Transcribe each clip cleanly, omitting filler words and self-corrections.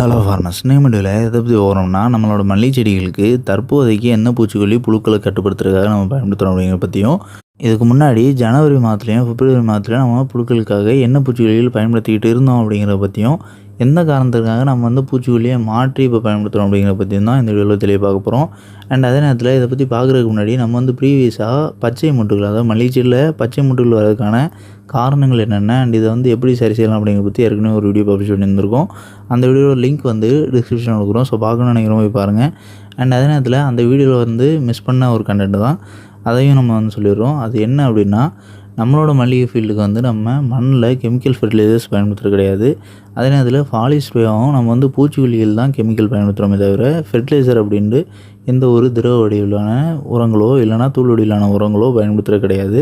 Hello farmers, இன்னைக்கு வீடியோவில் எதை பற்றி வரோம்னா, நம்மளோட மல்லி செடிகளுக்கு தற்போதைக்கு என்ன பூச்சிக்கொல்லி புழுக்களை கட்டுப்படுத்துறதுக்காக நம்ம பயன்படுத்துகிறோம் அப்படிங்கிற பற்றியும், இதுக்கு முன்னாடி ஜனவரி மாதத்துலையும் பிப்ரவரி மாதத்துலையும் நம்ம புழுக்களுக்காக என்ன பூச்சிக்கொல்லிகள் பயன்படுத்திக்கிட்டு இருந்தோம் அப்படிங்கிறத பற்றியும், எந்த காரணத்துக்காக நம்ம வந்து பூச்சிக்கொல்லியை மாற்றி இப்போ பயன்படுத்துகிறோம் அப்படிங்கிற பற்றியும் தான் இந்த வீடியோவில் தெளிவாக பார்க்க போகிறோம். அண்ட் அதே நேரத்தில் இதை பற்றி பார்க்குறதுக்கு முன்னாடி நம்ம வந்து ப்ரீவியஸாக பச்சை முட்டுகள், அதாவது மல்லி செடியில் பச்சை முட்டுகள் வரதுக்கான காரணங்கள் என்னென்ன அண்ட் இதை வந்து எப்படி சரி செய்யலாம் அப்படிங்கிற பற்றி ஏற்கனவே ஒரு வீடியோ பப்ளிஷ் பண்ணியிருந்திருக்கோம். அந்த வீடியோட லிங்க் வந்து டிஸ்கிரிப்ஷனில் கொடுக்குறோம். ஸோ பார்க்கணும்னு நினைக்கிறோம், போய் பாருங்கள். அண்ட் அதே நேரத்தில் அந்த வீடியோவில் வந்து மிஸ் பண்ண ஒரு கண்டென்ட் தான், அதையும் நம்ம வந்து சொல்லிடுறோம். அது என்ன அப்படின்னா, நம்மளோட மல்லிகை ஃபீல்டுக்கு வந்து நம்ம மண்ணில் கெமிக்கல் ஃபெர்டிலைசர்ஸ் பயன்படுத்துறது கிடையாது. அதே நேரத்தில் ஃபாலிஸ்ப்ரேவும் நம்ம வந்து பூச்சிக்கொல்லிகள் தான் கெமிக்கல் பயன்படுத்துகிறோமே தவிர ஃபெர்டிலைசர் அப்படின்ட்டு எந்த ஒரு திரவ வடிவிலான உரங்களோ இல்லைனா தூள் வடிவிலான உரங்களோ பயன்படுத்துகிறது கிடையாது.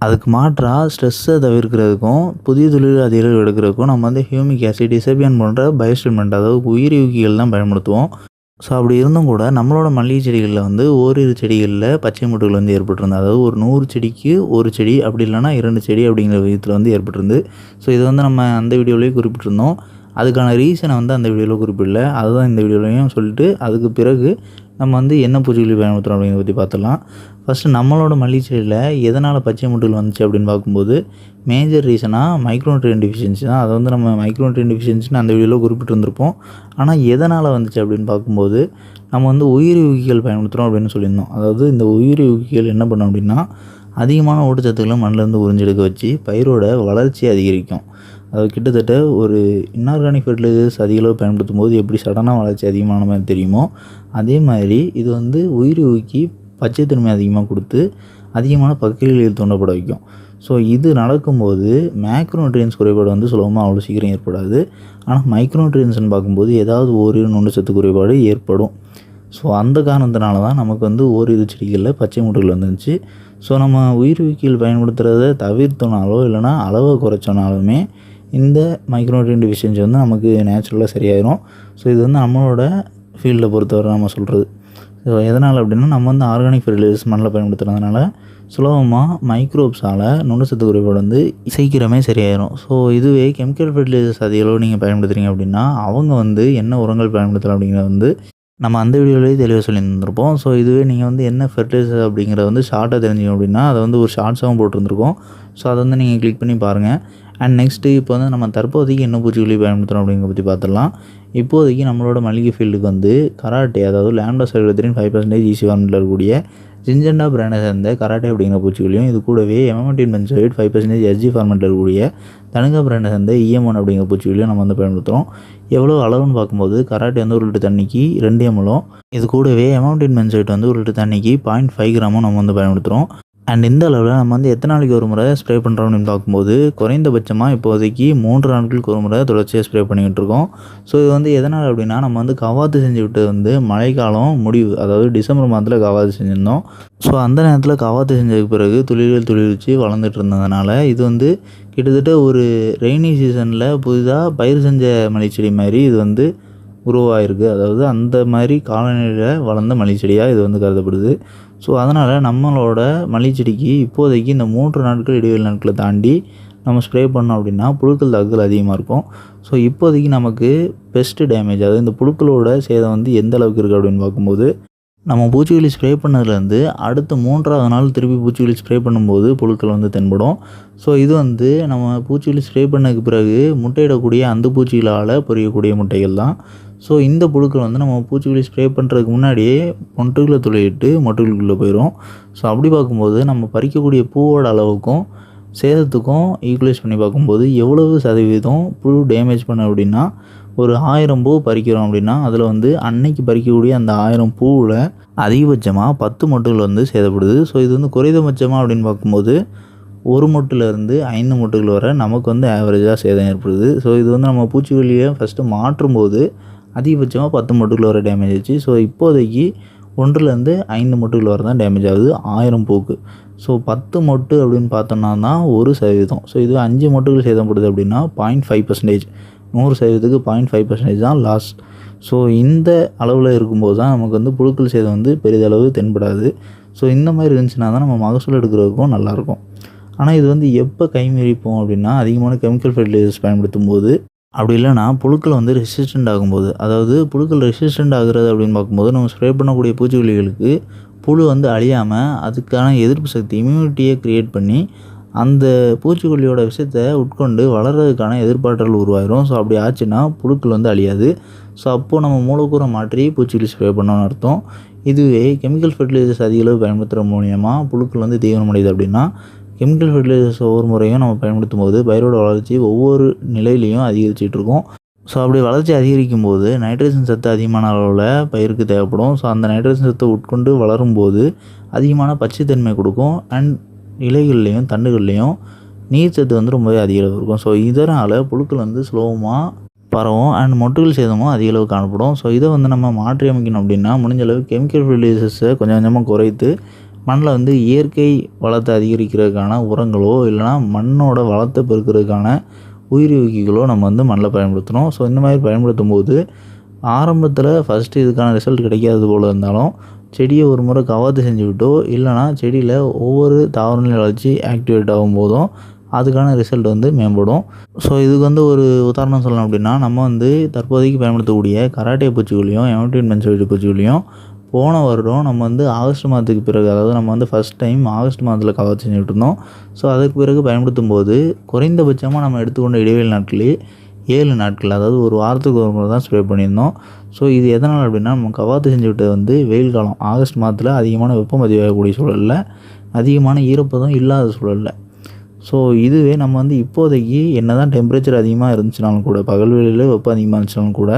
அதுக்கு மாற்றாக ஸ்ட்ரெஸ்ஸை தவிர்க்கிறதுக்கும் புதிய தொழில் அதிகளவு எடுக்கிறதுக்கும் நம்ம வந்து ஹியூமிக் ஆசிட், டிசபியன் போன்ற பயோஸ்டிமுலண்ட், அதாவது உயிரியூக்கிகள் தான் பயன்படுத்துவோம். ஸோ அப்படி இருந்தும் கூட நம்மளோட மல்லிகை செடிகளில் வந்து ஓரிரு செடிகளில் பச்சை முட்டுகள் வந்து ஏற்பட்டிருந்தது. அதாவது ஒரு 100 செடிக்கு ஒரு செடி, அப்படி இல்லைனா 2 செடி அப்படிங்கிற விதத்தில் வந்து ஏற்பட்டிருந்து. ஸோ இது வந்து நம்ம அந்த வீடியோவிலேயே குறிப்பிட்டிருந்தோம். அதுக்கான ரீசனை வந்து அந்த வீடியோவில் குறிப்பிடல, அதுதான் இந்த வீடியோலையும் சொல்லிட்டு அதுக்கு பிறகு நம்ம வந்து என்ன பூச்சிக்கொல்லி பயன்படுத்துகிறோம் அப்படிங்கிறத பற்றி பார்த்துடலாம். ஃபஸ்ட்டு நம்மளோட மல்லி செடியில் எதனால் பச்சை முட்டுகள் வந்துச்சு அப்படின்னு பார்க்கும்போது, மேஜர் ரீசனாக மைக்ரோநியூட்ரியன்ட் டெஃபிஷியன்சி தான். அதை வந்து நம்ம மைக்ரோநியூட்ரியன்ட் டெஃபிஷியன்சின்னு அந்த வீடியோவில் குறிப்பிட்டிருந்திருப்போம். ஆனால் எதனால் வந்துச்சு அப்படின்னு பார்க்கும்போது, நம்ம வந்து உயிரியூக்கிகள் பயன்படுத்துகிறோம் அப்படின்னு சொல்லியிருந்தோம். அதாவது இந்த உயிரியூக்கிகள் என்ன பண்ணோம் அப்படின்னா, அதிகமான ஊட்டச்சத்துக்களை மண்ணிலேருந்து உறிஞ்செடுக்க வச்சு பயிரோட வளர்ச்சியை அதிகரிக்கும். அது கிட்டத்தட்ட ஒரு இன்ஆர்கானிக் ஃபெர்டிலைசர்ஸ் அதிகளவு பயன்படுத்தும் போது எப்படி சடனாக வளர்ச்சி அதிகமான மாதிரி தெரியுமோ, அதே மாதிரி இது வந்து உயிரியூக்கி பச்சைத்தன்மை அதிகமாக கொடுத்து அதிகமான பக்கிரிகளில் தூண்டப்பட வைக்கும். ஸோ இது நடக்கும்போது மேக்ரோநியூட்ரியன்ஸ் குறைபாடு வந்து சுலபமாக அவ்வளோ சீக்கிரம் ஏற்படாது. ஆனால் மைக்ரோநியூட்ரியன்ஸ்னு பார்க்கும்போது ஏதாவது ஓரிரு நுண்ணுச்சத்து குறைபாடு ஏற்படும். ஸோ அந்த காரணத்தினால தான் நமக்கு வந்து ஓரிரு செடிகளில் பச்சை முட்டுகள் வந்துருந்துச்சு. ஸோ நம்ம உயிரியூக்கிகள் பயன்படுத்துகிறத தவிர்த்தோனாலோ இல்லைனா அளவை குறைச்சோனாலுமே இந்த மைக்ரோநியூட்ரியன்ட் டெஃபிஷியன்சி வந்து நமக்கு நேச்சுரலாக சரியாயிடும். ஸோ இது வந்து நம்மளோட ஃபீல்டை பொறுத்தவரை நம்ம சொல்கிறது. ஸோ எதனால் அப்படின்னா, நம்ம வந்து ஆர்கானிக் ஃபெர்டிலைசர்ஸ் மண்ணில் பயன்படுத்துறதுனால சுலபமாக மைக்ரோப்ஸால் நுண்ணுச்சத்து குறைபாடு வந்து சீக்கிரமே சரியாயிடும். ஸோ இதுவே கெமிக்கல் ஃபெர்டிலைசர்ஸ் அதிகளவு நீங்கள் பயன்படுத்துகிறீங்க அப்படின்னா, அவங்க வந்து என்ன உரங்கள் பயன்படுத்தலாம் அப்படிங்கிறத வந்து நம்ம அந்த வீடியோவிலேயே தெளிவாக சொல்லியிருந்திருப்போம். ஸோ இதுவே நீங்கள் வந்து என்ன ஃபெர்டிலைசர் அப்படிங்கிறத வந்து ஷார்ட்டாக தெரிஞ்சிங்க அப்படின்னா, அதை வந்து ஒரு ஷார்ட்ஸாகவும் போட்டிருந்துருக்கோம். ஸோ அதை வந்து நீங்கள் கிளிக் பண்ணி பாருங்கள். அண்ட் நெக்ஸ்ட்டு இப்போ வந்து நம்ம தற்போதைக்கு என்ன பூச்சிக்கொல்லி பயன்படுத்துகிறோம் அப்படிங்கிறத பற்றி பார்த்துடலாம். இப்போதைக்கு நம்மளோட மல்லிகை ஃபீல்டுக்கு வந்து கராட்டே, அதாவது லாம்டா சைக்ளோத்ரின் 5% ஈசி ஃபார்மெட்டில் இருக்கக்கூடிய ஜிஞ்செண்டா பிராண்டை சேர்ந்த கராட்டே அப்படிங்கிற பூச்சிக்கொல்லியும், இது கூடவே எமமெட்டின் பென்சோயிட் 5% எஸ்ஜி ஃபார்மெட்டில் இருக்கக்கூடிய தனுகா பிராண்டை சேர்ந்த EM1 அப்படிங்கிற பூச்சிக்கொல்லியும் நம்ம வந்து பயன்படுத்துகிறோம். எவ்வளோ அளவுன்னு பார்க்கும்போது கராட்டே வந்து 1 லிட்டர் தண்ணிக்கு 2 ml, இது கூடவே எமமெட்டின் பென்சோயிட் வந்து 1 லிட்டர் தண்ணிக்கு 0.5 கிராமும் நம்ம வந்து பயன்படுத்துகிறோம். அண்ட் இந்த அளவில் நம்ம வந்து எத்தனை நாளைக்கு ஒரு முறை ஸ்ப்ரே பண்ணுறோம் அப்படின்னு பார்க்கும்போது, குறைந்தபட்சமாக இப்போதைக்கு 3 நாட்களுக்கு ஒரு முறை தொடர்ச்சியாக ஸ்ப்ரே பண்ணிக்கிட்டு இருக்கோம். ஸோ இது வந்து எதனால் அப்படின்னா, நம்ம வந்து கவாத்து செஞ்சு விட்டு வந்து மழைக்காலம் முடிவு, அதாவது டிசம்பர் மாதத்தில் கவாத்து செஞ்சுருந்தோம். ஸோ அந்த நேரத்தில் கவாத்து செஞ்சதுக்கு பிறகு துளிர்விச்சு வளர்ந்துட்டு இருந்ததுனால இது வந்து கிட்டத்தட்ட ஒரு ரெய்னி சீசனில் புதிதாக பயிர் செஞ்ச மல்லி செடி மாதிரி இது வந்து உருவாகிருக்கு. அதாவது அந்த மாதிரி காலநிலையில் வளர்ந்த மல்லி செடியாக இது வந்து கருதப்படுது. ஸோ அதனால் நம்மளோட மல்லி செடிக்கு இப்போதைக்கு இந்த 3 நாட்கள் இடைவெளி நாட்களை தாண்டி நம்ம ஸ்ப்ரே பண்ணோம் அப்படின்னா புழுக்கள் தாக்குதல் அதிகமாக இருக்கும். ஸோ இப்போதைக்கு நமக்கு பெஸ்ட்டு டேமேஜ், அதாவது இந்த புழுக்களோட சேதம் வந்து எந்த அளவுக்கு இருக்குது அப்படின்னு பார்க்கும்போது, நம்ம பூச்சிக்கொல்லி ஸ்ப்ரே பண்ணதுலேருந்து அடுத்த 3ஆவது நாள் திருப்பி பூச்சிக்கொல்லி ஸ்ப்ரே பண்ணும்போது புழுக்கள் வந்து தென்படும். ஸோ இது வந்து நம்ம பூச்சிக்கொல்லி ஸ்ப்ரே பண்ணதுக்கு பிறகு முட்டையிடக்கூடிய அந்த பூச்சிகளால் பொரியக்கூடிய முட்டைகள் தான். ஸோ இந்த புழுக்கள் வந்து நம்ம பூச்சிக்கொல்லி ஸ்ப்ரே பண்ணுறதுக்கு முன்னாடியே மொட்டுகளை துளையிட்டு மொட்டுகளுக்குள்ளே போயிடும். ஸோ அப்படி பார்க்கும்போது நம்ம பறிக்கக்கூடிய பூவோட அளவுக்கும் சேதத்துக்கும் ஈக்குவலைஸ் பண்ணி பார்க்கும்போது எவ்வளவு சதவீதம் புழு டேமேஜ் பண்ண அப்படின்னா, ஒரு 1000 பூ பறிக்கிறோம் அப்படின்னா அதில் வந்து அன்னைக்கு பறிக்கக்கூடிய அந்த 1000 பூவில் அதிகபட்சமாக 10 மொட்டுகள் வந்து சேதப்படுது. ஸோ இது வந்து குறைந்தபட்சமாக அப்படின்னு பார்க்கும்போது 1 மொட்டுலேருந்து 5 மொட்டுகள் வரை நமக்கு வந்து ஆவரேஜாக சேதம் ஏற்படுது. ஸோ இது வந்து நம்ம பூச்சிக்கொல்லியை ஃபஸ்ட்டு மாற்றும்போது அதிகபட்சமாக 10 மொட்டுகள் வரை டேமேஜ் ஆச்சு. ஸோ இப்போதைக்கு 1லேருந்து 5 மொட்டுகள் வரை தான் டேமேஜ் ஆகுது 1000 பூக்கு. ஸோ 10 மொட்டு அப்படின்னு பார்த்தோம்னா தான் 1%. ஸோ இது 5 மொட்டுகள் சேதப்படுது அப்படின்னா 0.5%, 100%க்கு 0.5% தான் லாஸ். ஸோ இந்த அளவில் இருக்கும்போது தான் நமக்கு வந்து புழுக்கள் சேதம் வந்து பெரிதளவு தென்படாது. ஸோ இந்த மாதிரி இருந்துச்சுன்னா தான் நம்ம மகசூல் எடுக்கிறதுக்கும் நல்லாயிருக்கும். ஆனால் இது வந்து எப்போ கைமீறிப்போம் அப்படின்னா, அதிகமான கெமிக்கல் ஃபெர்டிலைசர்ஸ் பயன்படுத்தும் போது அப்படி இல்லைனா புழுக்கள் வந்து ரெசிஸ்டண்ட் ஆகும்போது, அதாவது புழுக்கள் ரெசிஸ்டண்ட் ஆகுறது அப்படின்னு பார்க்கும்போது நம்ம ஸ்ப்ரே பண்ணக்கூடிய பூச்சிக்கொல்லிகளுக்கு புழு வந்து அழியாமல் அதுக்கான எதிர்ப்பு சக்தி இம்யூனிட்டியை க்ரியேட் பண்ணி அந்த பூச்சிக்கொல்லியோட விஷத்தை உட்கொண்டு வளர்கிறதுக்கான எதிர்ப்பாற்றல் உருவாயிரும். ஸோ அப்படி ஆச்சுன்னா புழுக்கள் வந்து அழியாது. ஸோ அப்போது நம்ம மூலக்கூறை மாற்றி பூச்சிக்கொல்லி ஸ்ப்ரே பண்ணோன்னு அர்த்தம். இதுவே கெமிக்கல் ஃபெர்டிலைசர்ஸ் அதிக அளவு பயன்படுத்துகிற மூலியமா புழுக்கள் வந்து தீவிரமடையுது அப்படின்னா, கெமிக்கல் ஃபெர்டிலைசர்ஸ் ஒவ்வொரு முறையும் நம்ம பயன்படுத்தும் போது பயிரோட வளர்ச்சி ஒவ்வொரு நிலையிலையும் அதிகரிச்சிட்டு இருக்கும். ஸோ அப்படி வளர்ச்சி அதிகரிக்கும் போது நைட்ரஜன் சத்து அதிகமான அளவில் பயிருக்கு தேவைப்படும். ஸோ அந்த நைட்ரஜன் சத்தை உட்கொண்டு வளரும்போது அதிகமான பச்சைத்தன்மை கொடுக்கும். அண்ட் இலைகள்லேயும் தண்டுகள்லேயும் நீர் சத்து வந்து ரொம்பவே அதிக அளவு இருக்கும். ஸோ இதனால் புழுக்கள் வந்து ஸ்லோவமாக பரவும் அண்ட் மொட்டுகள் சேதமும் அதிக அளவு காணப்படும். ஸோ இதை வந்து நம்ம மாற்றி அமைக்கணும் அப்படின்னா முடிஞ்ச அளவு கெமிக்கல் ஃபெர்டிலைசர்ஸை கொஞ்சம் கொஞ்சமாக குறைத்து மண்ணில் வந்து இயற்கை வளத்தை அதிகரிக்கிறதுக்கான உரங்களோ இல்லைனா மண்ணோட வளத்தை பெருக்கிறதுக்கான உயிரிகளோ நம்ம வந்து மண்ணில் பயன்படுத்தணும். ஸோ இந்த மாதிரி பயன்படுத்தும் போது ஆரம்பத்தில் ஃபஸ்ட்டு இதுக்கான ரிசல்ட் கிடைக்காதது போல் இருந்தாலும் செடியை ஒரு முறை கவாத்து செஞ்சு விட்டோ இல்லைனா செடியில் ஒவ்வொரு தாவரநிலை வளர்ச்சி ஆக்டிவேட் ஆகும்போதும் அதுக்கான ரிசல்ட் வந்து மேம்படும். ஸோ இதுக்கு வந்து ஒரு உதாரணம் சொல்லணும் அப்படின்னா நம்ம வந்து தற்போதைக்கு பயன்படுத்தக்கூடிய கராட்டே பூச்சிகொல்லியும் எமோட்டின் பென்சோயிட் பூச்சிகொல்லியும் போன வருடம் நம்ம வந்து ஆகஸ்ட் மாதத்துக்கு பிறகு, அதாவது நம்ம வந்து ஃபஸ்ட் டைம் ஆகஸ்ட் மாதத்தில் கவாத்து செஞ்சுட்டு இருந்தோம். ஸோ அதுக்கு பிறகு பயன்படுத்தும் போது குறைந்தபட்சமாக நம்ம எடுத்துக்கொண்ட இடைவெளி நாட்களே 7 நாட்கள், அதாவது ஒரு வாரத்துக்கு ஒரு முறை தான் ஸ்ப்ரே பண்ணியிருந்தோம். ஸோ இது எதனால் அப்படின்னா நம்ம கவாத்து செஞ்சு விட்டது வந்து வெயில் காலம் ஆகஸ்ட் மாதத்தில் அதிகமான வெப்பம் பதிவாகக்கூடிய சூழலில், அதிகமான ஈரப்பதம் இல்லாத சூழலில். ஸோ இதுவே நம்ம வந்து இப்போதைக்கு என்ன தான் டெம்பரேச்சர் அதிகமாக இருந்துச்சுனாலும் கூட, பகல் வேளையில் வெப்பம் அதிகமாக இருந்துச்சுனாலும் கூட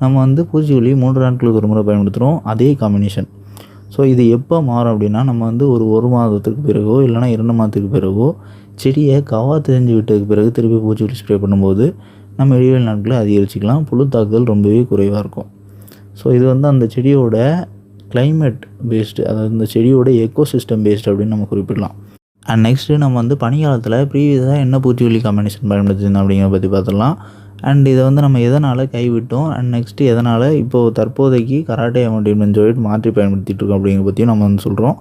நம்ம வந்து பூச்சிக்கொல்லி 3 நாட்களுக்கு ஒரு முறை பயன்படுத்துகிறோம் அதே காம்பினேஷன். ஸோ இது எப்போ மாறும் அப்படின்னா நம்ம வந்து ஒரு மாதத்துக்கு பிறகோ இல்லைனா 2 மாதத்துக்கு பிறகோ செடியை கவாத்து செஞ்சு விட்டதுக்கு பிறகு திருப்பி பூச்சிக்கொல்லி ஸ்ப்ரே பண்ணும்போது நம்ம இடைவெளி நாட்களை அதிகரிச்சிக்கலாம். புழு தாக்குதல் ரொம்பவே குறைவாக இருக்கும். ஸோ இது வந்து அந்த செடியோட கிளைமேட் பேஸ்டு, அதாவது இந்த செடியோட எக்கோசிஸ்டம் பேஸ்டு அப்படின்னு நம்ம குறிப்பிடலாம். அண்ட் நெக்ஸ்ட்டு நம்ம வந்து பனிக்காலத்தில் ப்ரீவியஸாக என்ன பூச்சிக்கொல்லி காம்பினேஷன் பயன்படுத்திருந்தோம் அப்படிங்கிறத பற்றி பார்த்துடலாம். அண்ட் இதை வந்து நம்ம எதனால் கைவிட்டோம் அண்ட் நெக்ஸ்ட்டு எதனால் இப்போது தற்போதைக்கு கராட்டே எமோட்டின் பென்சோயிட் மாற்றி பயன்படுத்திகிட்டு இருக்கோம் அப்படிங்கிற பற்றியும் நம்ம வந்து சொல்கிறோம்.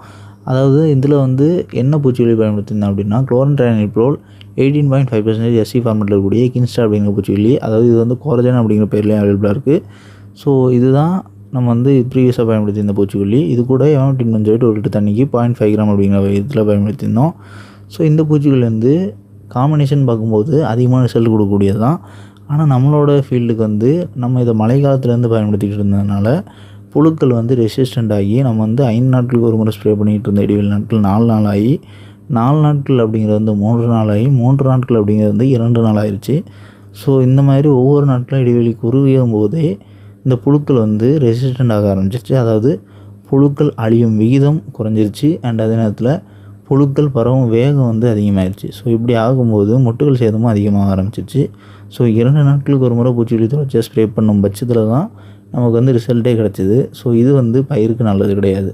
அதாவது இதில் வந்து என்ன பூச்சிக்கொல்லி பயன்படுத்தியிருந்தோம் அப்படின்னா குளோரன்ட்ரைனிப்ரோல் 18.5% SC ஃபார்மெட்டில் இருக்கக்கூடிய கின்ஸ்டா அப்படிங்கிற பூச்சிக்கொல்லி, அதாவது இது வந்து கோரஜன் அப்படிங்கிற பேர்லேயும் அவைலபிளாக இருக்குது. ஸோ இதுதான் நம்ம வந்து ப்ரீவியஸாக பயன்படுத்தியிருந்த பூச்சிக்கொல்லி. இது கூட எமோட்டின் பென்சோயிட் 1 லிட்டர் தண்ணிக்கு 0.5 கிராம் அப்படிங்கிற இதில் பயன்படுத்தியிருந்தோம். ஸோ இந்த பூச்சிக்கொல்லி வந்து காம்பினேஷன் பார்க்கும்போது அதிகமான ரிசல்ட் கொடுக்கக்கூடியது தான். ஆனால் நம்மளோட ஃபீல்டுக்கு வந்து நம்ம இதை மழை காலத்துலேருந்து பயன்படுத்திக்கிட்டு இருந்ததுனால புழுக்கள் வந்து ரெசிஸ்டண்ட் ஆகி நம்ம வந்து 5 நாட்களுக்கு ஒரு முறை ஸ்ப்ரே பண்ணிகிட்டு இருந்த இடைவெளி நாட்கள் 4 நாள் ஆகி, 4 நாட்கள் அப்படிங்கிறது வந்து 3 நாள் ஆகி, 3 நாட்கள் அப்படிங்கிறது வந்து 2 நாள் ஆயிடுச்சு. ஸோ இந்த மாதிரி ஒவ்வொரு நாட்களும் இடைவெளி குறுகியும் போதே இந்த புழுக்கள் வந்து ரெசிஸ்டண்ட் ஆக ஆரம்பிச்சிருச்சு. அதாவது புழுக்கள் அழியும் விகிதம் குறைஞ்சிருச்சு அண்ட் அதே நேரத்தில் புழுக்கள் பரவும் வேகம் வந்து அதிகமாகிடுச்சு. ஸோ இப்படி ஆகும்போது மொட்டுகள் சேதமும் அதிகமாக ஆரம்பிச்சிருச்சு. ஸோ 2 நாட்களுக்கு ஒரு முறை பூச்சிக்கொல்லி தொடர்ச்சியாக ஸ்ப்ரே பண்ணும் பட்சத்தில் தான் நமக்கு வந்து ரிசல்ட்டே கிடச்சிது. ஸோ இது வந்து பயிருக்கு நல்லது கிடையாது.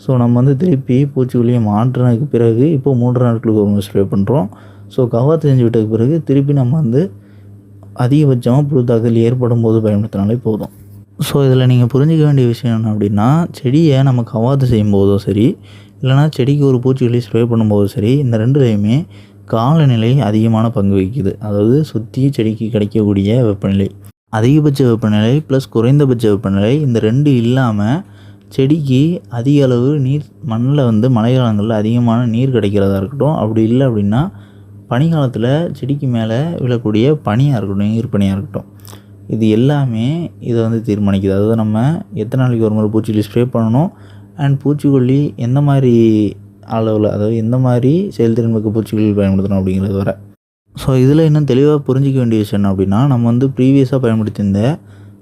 ஸோ நம்ம வந்து திருப்பி பூச்சிக்கொல்லியை மாற்றினதுக்கு பிறகு இப்போது 3 நாட்களுக்கு ஒரு முறை ஸ்ப்ரே பண்ணுறோம். ஸோ கவாத்து செஞ்சு விட்டதுக்கு பிறகு திருப்பி நம்ம வந்து அதிகபட்சமாக புழு தாக்குதல் ஏற்படும் போது பயன்படுத்தினாலே போதும். ஸோ இதில் நீங்கள் புரிஞ்சிக்க வேண்டிய விஷயம் என்ன அப்படின்னா, செடியை நம்ம கவாத்து செய்யும் போதும் சரி இல்லைனா செடிக்கு ஒரு பூச்சிக்கொல்லி ஸ்ப்ரே பண்ணும்போதும் சரி, இந்த ரெண்டுலேயுமே காலநிலை அதிகமான பங்கு வகிக்குது. அதாவது சுற்றி செடிக்கு கிடைக்கக்கூடிய வெப்பநிலை, அதிகபட்ச வெப்பநிலை ப்ளஸ் குறைந்தபட்ச வெப்பநிலை, இந்த 2 இல்லாமல் செடிக்கு அதிக அளவு நீர் மண்ணில் வந்து மழை காலங்களில் அதிகமான நீர் கிடைக்கிறதா இருக்கட்டும், அப்படி இல்லை அப்படின்னா பனிக்காலத்தில் செடிக்கு மேலே விழக்கூடிய பனியாக இருக்கட்டும், நீர் பனியாக இருக்கட்டும், இது எல்லாமே இதை வந்து தீர்மானிக்குது. அதாவது நம்ம எத்தனை நாளைக்கு ஒரு முறை பூச்சிக்கொல்லி ஸ்ப்ரே பண்ணணும் அண்ட் பூச்சிக்கொல்லி எந்த மாதிரி அளவில், அதாவது எந்த மாதிரி செயல்திறன் மிக்க பூச்சிக்கொல்லி பயன்படுத்தணும் அப்படிங்கிறது வர. ஸோ இதில் இன்னும் தெளிவாக புரிஞ்சிக்க வேண்டிய விஷயம் என்ன அப்படின்னா, நம்ம வந்து ப்ரீவியஸாக பயன்படுத்தியிருந்த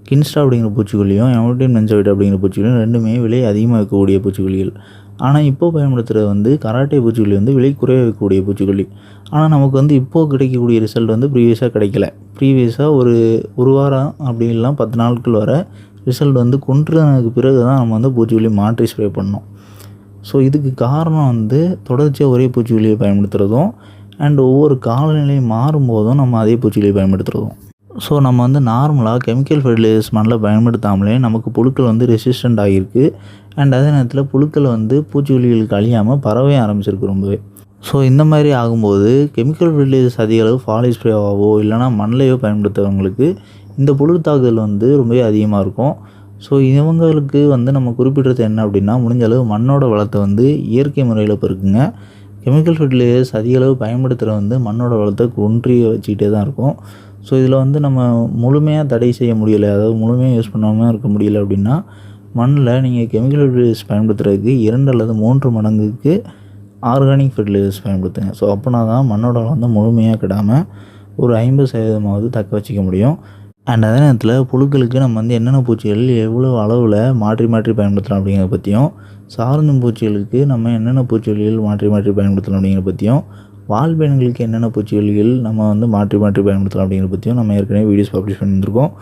கின்ஸ்டா அப்படிங்கிற பூச்சிக்கொல்லியும் எமோட்டின் பென்சோயிட் அப்படிங்கிற பூச்சிக்கொல்லியும் ரெண்டுமே விலை அதிகமாக இருக்கக்கூடிய பூச்சிக்கொல்லிகள். ஆனால் இப்போது பயன்படுத்துகிறது வந்து கராட்டே பூச்சிக்கொல்லி வந்து விலை குறைய வைக்கக்கூடிய பூச்சிக்கொல்லி. ஆனால் நமக்கு வந்து இப்போது கிடைக்கக்கூடிய ரிசல்ட் வந்து ப்ரீவியஸாக கிடைக்கல. ப்ரீவியஸாக ஒரு வாரம் அப்படி இல்லைனா 10 நாட்கள் வர ரிசல்ட் வந்து கொண்டுறதுக்கு பிறகு தான் நம்ம வந்து பூச்சிக்கொல்லி மாற்றி ஸ்ப்ரே பண்ணோம். ஸோ இதுக்கு காரணம் வந்து தொடர்ச்சியாக ஒரே பூச்சிக்கொல்லியை பயன்படுத்துகிறதும் அண்ட் ஒவ்வொரு காலநிலை மாறும்போதும் நம்ம அதே பூச்சிக்கொல்லியை பயன்படுத்துகிறதும். ஸோ நம்ம வந்து நார்மலாக கெமிக்கல் ஃபெர்டிலைசர்ஸ் மண்ணில் பயன்படுத்தாமலே நமக்கு புழுக்கள் வந்து ரெசிஸ்டண்ட் ஆகியிருக்கு அண்ட் அதே நேரத்தில் புழுக்கள் வந்து பூச்சிக்கொல்லிகளுக்கு அழியாமல் பரவே ஆரம்பிச்சிருக்கு ரொம்பவே. ஸோ இந்த மாதிரி ஆகும்போது கெமிக்கல் ஃபெர்டிலைசர்ஸ் அதிக அளவு ஃபாலி ஸ்ப்ரேவாவோ இல்லைனா மண்ணிலையோ பயன்படுத்துகிறவங்களுக்கு இந்த புழு தாக்குதல் வந்து ரொம்பவே அதிகமாக இருக்கும். ஸோ இவங்களுக்கு வந்து நம்ம குறிப்பிடுறது என்ன அப்படின்னா, முடிஞ்ச அளவு மண்ணோட வளத்தை வந்து இயற்கை முறையில் பெருக்குங்க. கெமிக்கல் ஃபெர்டிலைசர்ஸ் அதிக அளவு பயன்படுத்துகிற வந்து மண்ணோட வளத்தை குன்றிய வச்சுக்கிட்டே தான் இருக்கும். ஸோ இதில் வந்து நம்ம முழுமையாக தடை செய்ய முடியலை, அதாவது முழுமையாக யூஸ் பண்ணாமல் இருக்க முடியல அப்படின்னா, மண்ணில் நீங்கள் கெமிக்கல் ஃபெர்டிலைசர்ஸ் பயன்படுத்துறதுக்கு 2 அல்லது 3 மடங்குக்கு ஆர்கானிக் ஃபெர்டிலைசர்ஸ் பயன்படுத்துங்க. ஸோ அப்போனா தான் மண்ணோட வளம் வந்து முழுமையாக கெடாமல் ஒரு 50% தக்க வச்சிக்க முடியும். அண்ட் அதே நேரத்தில் புழுக்களுக்கு நம்ம வந்து என்னென்ன பூச்சிகள் எவ்வளோ அளவில் மாற்றி மாற்றி பயன்படுத்தலாம் அப்படிங்கிறத பற்றியும், சார்ந்தும் பூச்சிகளுக்கு நம்ம என்னென்ன பூச்சிகள் மாற்றி மாற்றி பயன்படுத்தலாம் அப்படிங்கிறத பற்றியும், வால்பேன்களுக்கு என்னென்ன பூச்சிகள் நம்ம வந்து மாற்றி மாற்றி பயன்படுத்தலாம் அப்படிங்கிறத பற்றியும் நம்ம ஏற்கனவே வீடியோஸ் பப்ளிஷ் பண்ணியிருந்திருக்கோம்.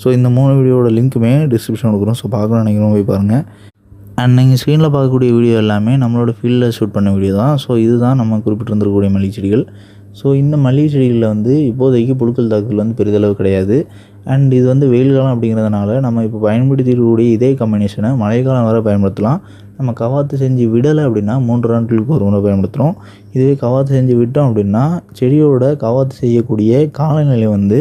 ஸோ இந்த 3 வீடியோட லிங்க்குமே டிஸ்கிரிப்ஷன் கொடுக்குறோம். ஸோ பார்க்கணும்னு நினைக்கிறோம், போய் பாருங்கள். அண்ட் நீங்கள் ஸ்க்ரீனில் பார்க்கக்கூடிய வீடியோ எல்லாமே நம்மளோட ஃபீல்டில் ஷூட் பண்ண வீடியோ தான். ஸோ இதுதான் நம்ம குறிப்பிட்டிருந்திருக்கக்கூடிய மல்லிகை செடிகள். ஸோ இந்த மல்லிகை செடிகளில் வந்து இப்போதைக்கு புழுக்கள் தாக்குதல் வந்து பெரிதளவு கிடையாது. அண்ட் இது வந்து வெயில் காலம் அப்படிங்கிறதுனால நம்ம இப்போ பயன்படுத்திக்கூடிய இதே கம்பினேஷனை மழைக்காலம் வரை பயன்படுத்தலாம். நம்ம கவாத்து செஞ்சு விடலை அப்படின்னா 3 நாட்களுக்கு ஒரு முறை பயன்படுத்துகிறோம். இதுவே கவாத்து செஞ்சு விட்டோம் அப்படின்னா செடியோட கவாத்து செய்யக்கூடிய காலநிலை வந்து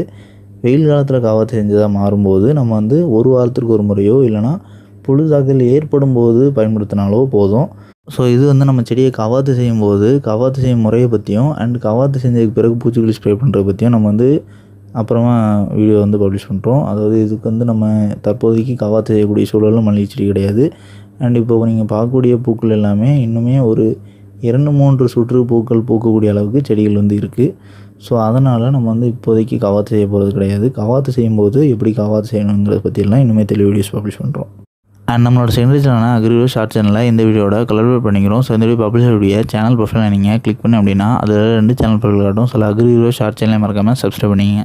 வெயில் காலத்தில் கவாத்து செஞ்சதாக மாறும்போது நம்ம வந்து 1 வாரத்திற்கு ஒரு முறையோ இல்லைனா புழு தாக்குதல் ஏற்படும் போது பயன்படுத்தினாலோ போதும். ஸோ இது வந்து நம்ம செடியை கவாத்து செய்யும்போது கவாத்து செய்யும் முறையை பற்றியும் அண்ட் கவாத்து செஞ்சதுக்கு பிறகு பூச்சிக்கொல்லி ஸ்ப்ரே பண்ணுறதை பற்றியும் நம்ம வந்து அப்புறமா வீடியோ வந்து பப்ளிஷ் பண்ணுறோம். அதாவது இதுக்கு வந்து நம்ம தற்போதைக்கு கவாத்து செய்யக்கூடிய சூழலும் மல்லிகை செடி கிடையாது. அண்ட் இப்போ நீங்கள் பார்க்கக்கூடிய பூக்கள் எல்லாமே இன்னுமே ஒரு 2-3 சுற்று பூக்கள் பூக்கக்கூடிய அளவுக்கு செடிகள் வந்து இருக்குது. ஸோ அதனால் நம்ம வந்து இப்போதைக்கு கவாத்து செய்ய போகிறது கிடையாது. கவாத்து செய்யும்போது எப்படி கவாத்து செய்யணுங்கிறத பற்றியெல்லாம் இன்னுமே தெளிவு வீடியோஸ் பப்ளிஷ் பண்ணுறோம். அண்ட் நம்மளோட செகண்டரி சேனலான அக்ரிவியூ ஷார்ட் சேனலில் இந்த வீடியோட கலர்வேட் பண்ணிக்கிறோம். ஸோ இந்த வீடியோ பப்ளிஷருடைய சேனல் ப்ரொஃபைலை நீங்கள் கிளிக் பண்ணி அப்படின்னா அதில் 2 சேனல் ப்ரொஃபைல் காட்டும். ஸோ அக்ரிவியூ ஷார்ட் சேனலை மறக்காமல் சப்ஸ்கிரைப் பண்ணிங்க.